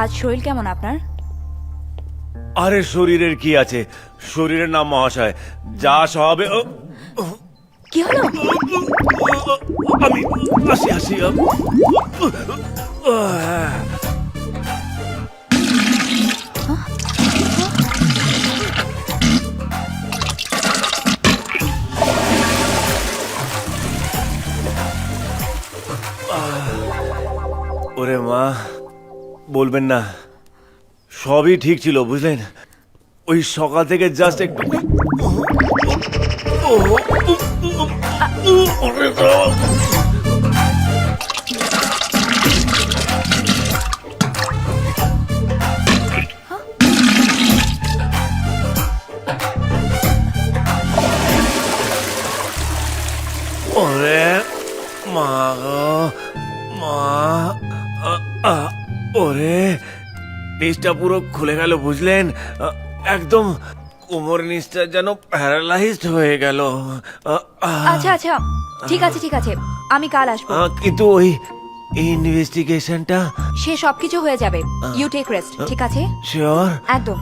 আজ শরীর কেমন আপনার? আরে শরীরের কি আছে, শরীরের নাম মহাশয়, যা স্বভাবে কি হলো? আমি আসি আসি। ওরে মা, বলবেন না, সবই ঠিক ছিল বুঝলেন। ওই সকাল থেকে জাস্ট একটু ওরে মা গো, মা, ওরে নিচটা পুরো খুলে গেল বুঝলেন, একদম কোমর নিচটা যেন প্যারালাইজড হয়ে গেল। আচ্ছা আচ্ছা, ঠিক আছে ঠিক আছে, আমি কাল আসবো। কিন্তু ওই ইনভেস্টিগেশনটা সে সবকিছু হয়ে যাবে। ইউ টেক রেস্ট, ঠিক আছে? শিওর? একদম।